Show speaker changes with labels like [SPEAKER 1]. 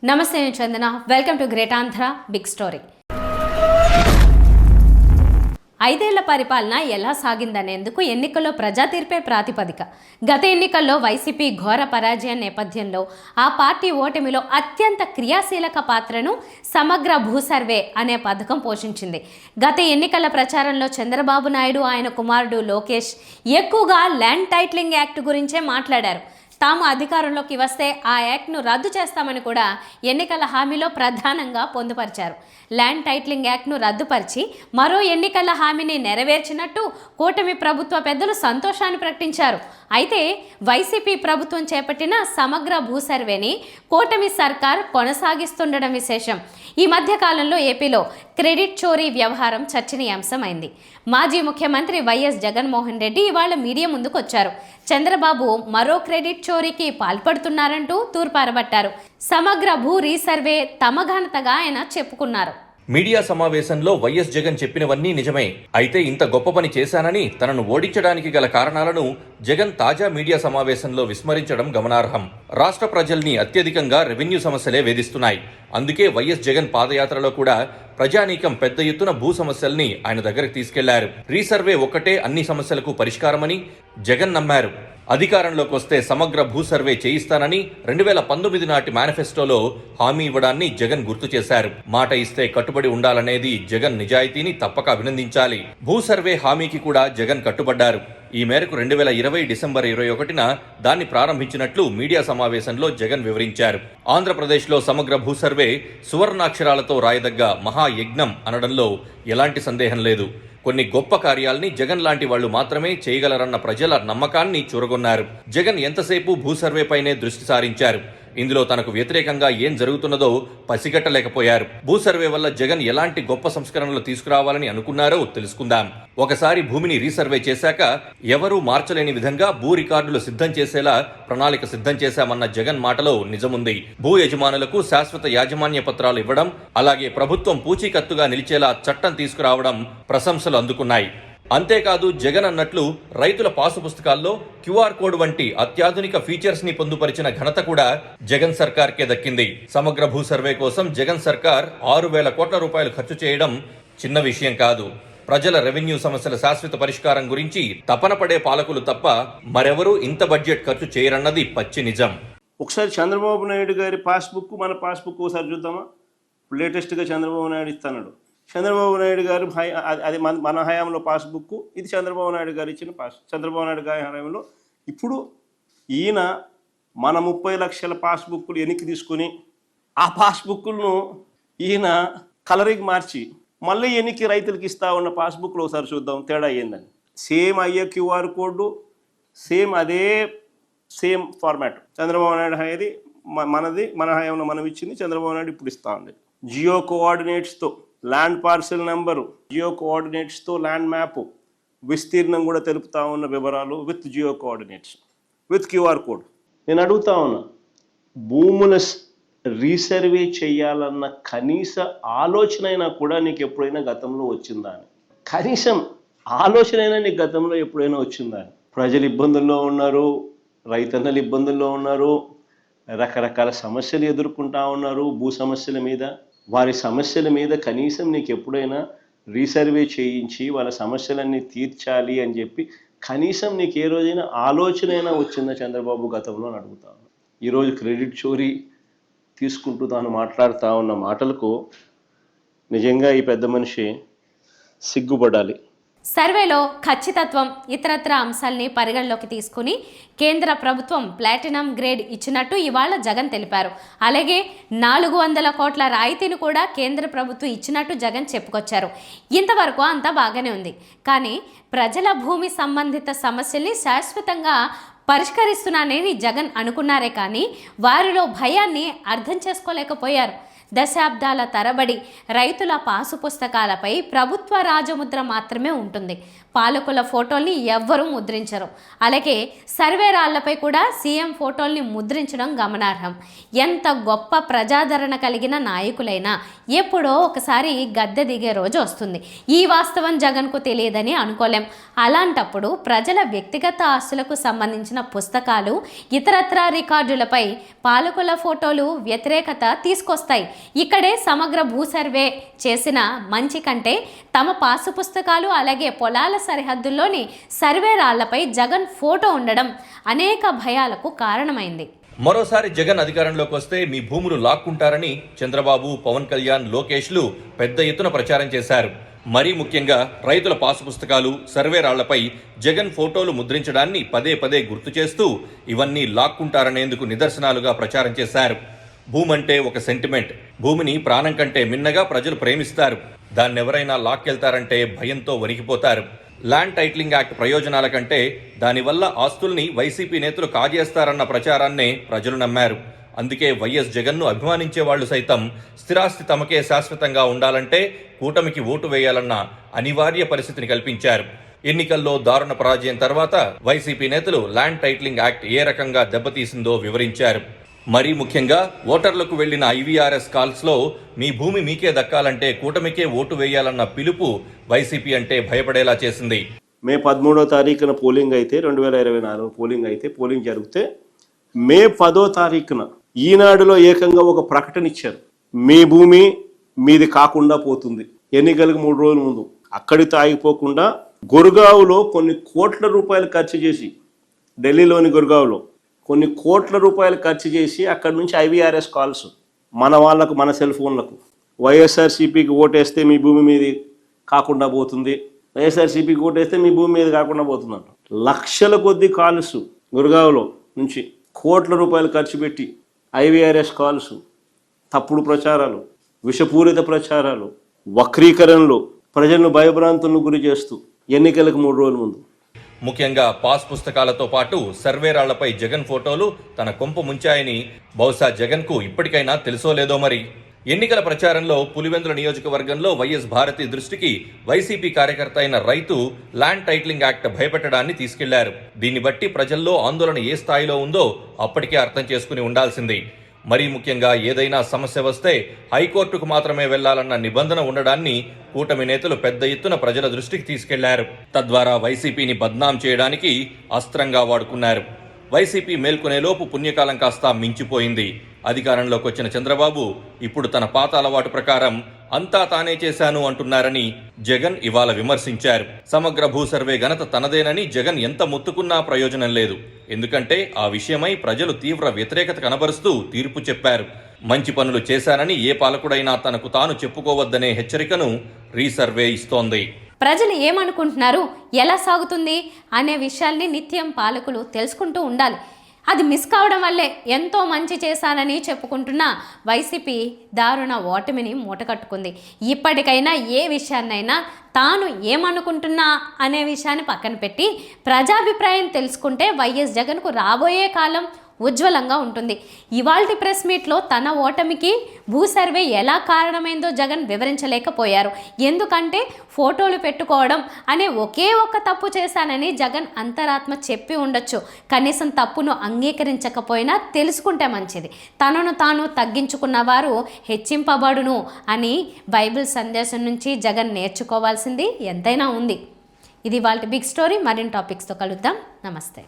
[SPEAKER 1] నమస్తే, నేను Chandana. Welcome to Great Andhra big story. 5 ఏళ్ల పరిపాలన ఎలా సాగిందనేందుకు ఎన్నికల్లో ప్రజా తీర్పే ప్రాతిపదిక. గత ఎన్నికల్లో వైసీపీ ఘోర పరాజయం నేపథ్యంలో ఆ పార్టీ ఓటమిలో అత్యంత క్రియాశీలక పాత్రను సమగ్ర భూసర్వే అనే పథకం పోషించింది. గత ఎన్నికల ప్రచారంలో చంద్రబాబు నాయుడు, ఆయన కుమారుడు లోకేష్ ఎక్కువగా ల్యాండ్ టైటిలింగ్ యాక్ట్ గురించే మాట్లాడారు. తాము అధికారంలోకి వస్తే ఆ యాక్ట్ను రద్దు చేస్తామని కూడా ఎన్నికల హామీలో ప్రధానంగా పొందుపరిచారు. ల్యాండ్ టైటిలింగ్ యాక్ట్ను రద్దుపరిచి మరో ఎన్నికల హామీని నెరవేర్చినట్టు కూటమి ప్రభుత్వ పెద్దలు సంతోషాన్ని ప్రకటించారు. అయితే వైసీపీ ప్రభుత్వం చేపట్టిన సమగ్ర భూసర్వేని కూటమి సర్కార్ కొనసాగిస్తుండడం విశేషం. ఈ మధ్యకాలంలో ఏపీలో క్రెడిట్ చోరీ వ్యవహారం చర్చనీయాంశమైంది. మాజీ ముఖ్యమంత్రి వైఎస్ జగన్మోహన్ రెడ్డి ఇవాళ మీడియా ముందుకు వచ్చారు. చంద్రబాబు మరో క్రెడిట్ చోరీకి పాల్పడుతున్నారంటూ తూర్పారబట్టారు. సమగ్ర భూ రీసర్వే తమ ఘనతగా ఆయన చెప్పుకున్నారు.
[SPEAKER 2] మీడియా సమావేశంలో వైఎస్ జగన్ చెప్పినవన్నీ నిజమే. అయితే ఇంత గొప్ప పని చేశానని తనను ఓడించడానికి గల కారణాలను జగన్ తాజా మీడియా సమావేశంలో విస్మరించడం గమనార్హం. రాష్ట్ర ప్రజల్ని అత్యధికంగా రెవెన్యూ సమస్యలే వేధిస్తున్నాయి. అందుకే వైఎస్ జగన్ పాదయాత్రలో కూడా ప్రజానీకం పెద్ద ఎత్తున భూ సమస్యల్ని ఆయన దగ్గరకు తీసుకెళ్లారు. రీసర్వే ఒక్కటే అన్ని సమస్యలకు పరిష్కారమని జగన్ నమ్మారు. అధికారంలోకి వస్తే సమగ్ర భూ సర్వే చేయిస్తానని 2019 నాటి మేనిఫెస్టోలో హామీ ఇవ్వడాన్ని జగన్ గుర్తు చేశారు. మాట ఇస్తే కట్టుబడి ఉండాలనేది జగన్ నిజాయితీని తప్పక అభినందించాలి. భూ సర్వే హామీకి కూడా జగన్ కట్టుబడ్డారు. ఈ మేరకు 2020 డిసెంబర్ 21న దాన్ని ప్రారంభించినట్లు మీడియా సమావేశంలో జగన్ వివరించారు. ఆంధ్రప్రదేశ్లో సమగ్ర భూ సర్వే సువర్ణాక్షరాలతో రాయదగ్గ మహాయజ్ఞం అనడంలో ఎలాంటి సందేహం లేదు. కొన్ని గొప్ప కార్యాల్ని జగన్ లాంటి వాళ్లు మాత్రమే చేయగలరన్న ప్రజల నమ్మకాన్ని చూరగొన్నారు. జగన్ ఎంతసేపు భూ సర్వేపైనే దృష్టి సారించారు. ఇందులో తనకు వ్యతిరేకంగా ఏం జరుగుతున్నదో పసిగట్టలేకపోయారు. భూ సర్వే వల్ల జగన్ ఎలాంటి గొప్ప సంస్కరణలు తీసుకురావాలని అనుకున్నారో తెలుసుకుందాం. ఒకసారి భూమిని రీసర్వే చేశాక ఎవరూ మార్చలేని విధంగా భూ రికార్డులు సిద్ధం చేసేలా ప్రణాళిక సిద్ధం చేశామన్న జగన్ మాటలో నిజముంది. భూ యజమానులకు శాశ్వత యాజమాన్య పత్రాలు ఇవ్వడం, అలాగే ప్రభుత్వం పూచీకత్తుగా నిలిచేలా చట్టం తీసుకురావడం ప్రశంసలు అందుకున్నాయి. అంతేకాదు జగన్ అన్నట్లు రైతుల పాసు పుస్తకాల్లో QR కోడ్ వంటి అత్యాధునిక ఫీచర్స్ ని పొందుపరిచిన ఘనత కూడా జగన్ సర్కార్కే దక్కింది. సమగ్ర భూ సర్వే కోసం జగన్ సర్కార్ 6,000 కోట్ల రూపాయలు ఖర్చు చేయడం చిన్న విషయం కాదు. ప్రజల రెవెన్యూ సమస్యల శాశ్వత పరిష్కారం గురించి తపన పడే పాలకులు తప్ప మరెవరూ ఇంత బడ్జెట్ ఖర్చు చేయరన్నది పచ్చి నిజం.
[SPEAKER 3] ఒకసారి చంద్రబాబు నాయుడు గారి పాస్బుక్, మన పాస్బుక్ ఒకసారి చూద్దామా? లేటెస్ట్గా చంద్రబాబు నాయుడు ఇస్తున్నాడు. చంద్రబాబు నాయుడు గారు అది మన హయాంలో పాస్బుక్, ఇది చంద్రబాబు నాయుడు గారు ఇచ్చిన చంద్రబాబు నాయుడు గారి హయాంలో. ఇప్పుడు ఈయన మన 30 లక్షల పాస్బుక్లు వెనక్కి తీసుకుని ఆ పాస్బుక్లను ఈయన కలరింగ్ మార్చి మళ్ళీ ఎన్నికి రైతులకి ఇస్తా ఉన్న పాస్బుక్లు ఒకసారి చూద్దాం తేడా ఏందని. సేమ్ అయ్యే QR కోడ్, సేమ్ అదే సేమ్ ఫార్మాట్. చంద్రబాబు నాయుడు అనేది మన హయాంలో మనం ఇచ్చింది, చంద్రబాబు నాయుడు ఇప్పుడు ఇస్తా ఉంది. జియో కోఆర్డినేట్స్తో ల్యాండ్ పార్సెల్ నెంబరు, జియో కోఆర్డినేట్స్తో ల్యాండ్ మ్యాప్, విస్తీర్ణం కూడా తెలుపుతా ఉన్న వివరాలు with geo coordinates, with QR code. నేను అడుగుతా ఉన్నా, భూముల రీసర్వే చేయాలన్న కనీస ఆలోచన అయినా కూడా నీకు ఎప్పుడైనా గతంలో వచ్చిందా అని? కనీసం ఆలోచన అయినా నీకు గతంలో ఎప్పుడైనా వచ్చిందా అని? ప్రజలు ఇబ్బందుల్లో ఉన్నారు, రైతన్నలు ఇబ్బందుల్లో ఉన్నారు, రకరకాల సమస్యలు ఎదుర్కొంటా ఉన్నారు. భూ సమస్యల మీద, వారి సమస్యల మీద కనీసం నీకు ఎప్పుడైనా రీసర్వే చేయించి వాళ్ళ సమస్యలన్నీ తీర్చాలి అని చెప్పి కనీసం నీకు ఏ రోజైనా ఆలోచన అయినా వచ్చిందా చంద్రబాబు గతంలో అని అడుగుతాను. ఈరోజు క్రెడిట్ చోరీ తీసుకుంటూ తాను మాట్లాడుతూ ఉన్న మాటలకు నిజంగా ఈ పెద్ద మనిషి సిగ్గుపడాలి.
[SPEAKER 1] సర్వేలో ఖచ్చితత్వం, ఇతరత్ర అంశాల్ని పరిగణలోకి తీసుకుని కేంద్ర ప్రభుత్వం ప్లాటినం గ్రేడ్ ఇచ్చినట్టు ఇవాళ జగన్ తెలిపారు. అలాగే 400 కోట్ల రాయితీని కూడా కేంద్ర ప్రభుత్వం ఇచ్చినట్టు జగన్ చెప్పుకొచ్చారు. ఇంతవరకు అంతా బాగానే ఉంది. కానీ ప్రజల భూమి సంబంధిత సమస్యల్ని శాశ్వతంగా పరిష్కరిస్తున్నానని జగన్ అనుకున్నారే కానీ వారిలో భయాన్ని అర్థం చేసుకోలేకపోయారు. దశాబ్దాల తరబడి రైతుల పాసు పుస్తకాలపై ప్రభుత్వ రాజముద్ర మాత్రమే ఉంటుంది. పాలకుల ఫోటోల్ని ఎవ్వరూ ముద్రించరు. అలాగే సర్వే రాళ్లపై కూడా సీఎం ఫోటోల్ని ముద్రించడం గమనార్హం. ఎంత గొప్ప ప్రజాదరణ కలిగిన నాయకులైనా ఎప్పుడో ఒకసారి గద్దె దిగే రోజు వస్తుంది. ఈ వాస్తవం జగన్కు తెలియదని అనుకోలేం. అలాంటప్పుడు ప్రజల వ్యక్తిగత ఆస్తులకు సంబంధించిన పుస్తకాలు, ఇతరత్రా రికార్డులపై పాలకుల ఫోటోలు వ్యతిరేకత తీసుకొస్తాయి. ఇక్కడే సమగ్ర భూ సర్వే చేసిన మంచి కంటే తమ పాసు పుస్తకాలు అలాగే పొలాల సరిహద్దుల్లోని సర్వే రాళ్లపై జగన్ ఫోటో ఉండడం అనేక భయాలకు కారణమైంది.
[SPEAKER 2] మరోసారి జగన్ అధికారంలోకి వస్తే మీ భూములు లాక్కుంటారని చంద్రబాబు, పవన్ కళ్యాణ్, లోకేష్లు పెద్ద ఎత్తున ప్రచారం చేశారు. మరీ ముఖ్యంగా రైతుల పాసు పుస్తకాలు, సర్వే రాళ్లపై జగన్ ఫోటోలు ముద్రించడాన్ని పదే పదే గుర్తు చేస్తూ ఇవన్నీ లాక్కుంటారనేందుకు నిదర్శనాలుగా ప్రచారం చేశారు. భూమంటే ఒక సెంటిమెంట్. భూమిని ప్రాణం కంటే మిన్నగా ప్రజలు ప్రేమిస్తారు. దాన్నెవరైనా లాక్కెళ్తారంటే భయంతో వణికిపోతారు. ల్యాండ్ టైటిలింగ్ యాక్ట్ ప్రయోజనాల కంటే దానివల్ల ఆస్తుల్ని వైసీపీ నేతలు కాజేస్తారన్న ప్రచారాన్నే ప్రజలు నమ్మారు. అందుకే వైఎస్ జగన్ను అభిమానించే వాళ్లు సైతం స్థిరాస్తి తమకే శాశ్వతంగా ఉండాలంటే కూటమికి ఓటు వేయాలన్న అనివార్య పరిస్థితిని కల్పించారు. ఎన్నికల్లో దారుణ పరాజయం తర్వాత వైసీపీ నేతలు ల్యాండ్ టైటిలింగ్ యాక్ట్ ఏ రకంగా దెబ్బతీసిందో వివరించారు. మరీ ముఖ్యంగా ఓటర్లకు వెళ్లిన ఐవీఆర్ఎస్ కాల్స్లో మీ భూమి మీకే దక్కాలంటే కూటమికే ఓటు వేయాలన్న పిలుపు వైసీపీ అంటే భయపడేలా చేసింది.
[SPEAKER 3] మే 13వ తారీఖున పోలింగ్ అయితే 2024 పోలింగ్ అయితే పోలింగ్ జరిగితే మే 10వ తారీఖున ఈనాడులో ఏకంగా ఒక ప్రకటన ఇచ్చారు. మీ భూమి మీది కాకుండా పోతుంది. ఎన్నికలకు 3 రోజుల ముందు అక్కడితో ఆగిపోకుండా గుర్గావ్లో కొన్ని కోట్ల రూపాయలు ఖర్చు చేసి, ఢిల్లీలోని గుర్గావ్లో కొన్ని కోట్ల రూపాయలు ఖర్చు చేసి అక్కడి నుంచి ఐవీఆర్ఎస్ కాల్స్ మన వాళ్ళకు, మన సెల్ ఫోన్లకు వైఎస్ఆర్సీపీకి ఓటేస్తే మీ భూమి మీది కాకుండా పోతుంది, వైఎస్ఆర్సీపీకి ఓటేస్తే మీ భూమి మీద కాకుండా పోతుంది అంట. లక్షల కొద్ది కాల్స్ గుర్గావ్లో నుంచి కోట్ల రూపాయలు ఖర్చు పెట్టి ఐవీఆర్ఎస్ కాల్స్, తప్పుడు ప్రచారాలు, విషపూరిత ప్రచారాలు, వక్రీకరణలు, ప్రజలను భయభ్రాంతులను గురి చేస్తూ ఎన్నికలకు 3 రోజుల ముందు
[SPEAKER 2] ముఖ్యంగా పాస్ పుస్తకాలతో పాటు సర్వే రాళ్లపై జగన్ ఫోటోలు తన కొంప ముంచాయని బహుశా జగన్కు ఇప్పటికైనా తెలుసో లేదో మరి. ఎన్నికల ప్రచారంలో పులివెందుల నియోజకవర్గంలో వైఎస్ భారతి దృష్టికి వైసీపీ కార్యకర్త అయిన రైతు ల్యాండ్ టైటిలింగ్ యాక్ట్ భయపెట్టడాన్ని తీసుకెళ్లారు. దీన్ని బట్టి ప్రజల్లో ఆందోళన ఏ స్థాయిలో ఉందో అప్పటికే అర్థం చేసుకుని ఉండాల్సింది. మరీ ముఖ్యంగా ఏదైనా సమస్య వస్తే హైకోర్టుకు మాత్రమే వెళ్లాలన్న నిబంధన ఉండడాన్ని కూటమి నేతలు పెద్ద ఎత్తున ప్రజల దృష్టికి తీసుకెళ్లారు. తద్వారా వైసీపీని బద్నాం చేయడానికి అస్త్రంగా వాడుకున్నారు. వైసీపీ మేల్కొనేలోపు పుణ్యకాలం కాస్త మించిపోయింది. అధికారంలోకి వచ్చిన చంద్రబాబు ఇప్పుడు తన పాత అలవాటు ప్రకారం అంతా తానే చేశాను అంటున్నారని జగన్ ఇవాళ విమర్శించారు. సమగ్ర భూ సర్వే ఘనత తనదేనని జగన్ ఎంత మొత్తుకున్నా ప్రయోజనం లేదు. ఎందుకంటే ఆ విషయమై ప్రజలు తీవ్ర వ్యతిరేకత కనబరుస్తూ తీర్పు చెప్పారు. మంచి పనులు చేశానని ఏ పాలకుడైనా తనకు తాను చెప్పుకోవద్దనే హెచ్చరికను రీసర్వే ఇస్తోంది.
[SPEAKER 1] ప్రజలు ఏమనుకుంటున్నారు, ఎలా సాగుతుంది అనే విషయాల్ని నిత్యం పాలకులు తెలుసుకుంటూ ఉండాలి. అది మిస్ కావడం వల్లే ఎంతో మంచి చేశానని చెప్పుకుంటున్న వైసీపీ దారుణ ఓటమిని మూటకట్టుకుంది. ఇప్పటికైనా ఏ విషయాన్నైనా తాను ఏమనుకుంటున్నా అనే విషయాన్ని పక్కన పెట్టి ప్రజాభిప్రాయం తెలుసుకుంటే వైఎస్ జగన్కు రాబోయే కాలం ఉజ్వలంగా ఉంటుంది. ఇవాల్టి ప్రెస్ మీట్లో తన ఓటమికి భూ సర్వే ఎలా కారణమైందో జగన్ వివరించలేకపోయారు. ఎందుకంటే ఫోటోలు పెట్టుకోవడం అనే ఒకే ఒక్క తప్పు చేశానని జగన్ అంతరాత్మ చెప్పి ఉండొచ్చు. కనీసం తప్పును అంగీకరించకపోయినా తెలుసుకుంటే మంచిది. తనను తాను తగ్గించుకున్న వారు హెచ్చింపబడును అని బైబిల్ సందేశం నుంచి జగన్ నేర్చుకోవాల్సింది ఎంతైనా ఉంది. ఇది వాళ్ళ బిగ్ స్టోరీ. మరిన్ని టాపిక్స్తో కలుద్దాం. నమస్తే.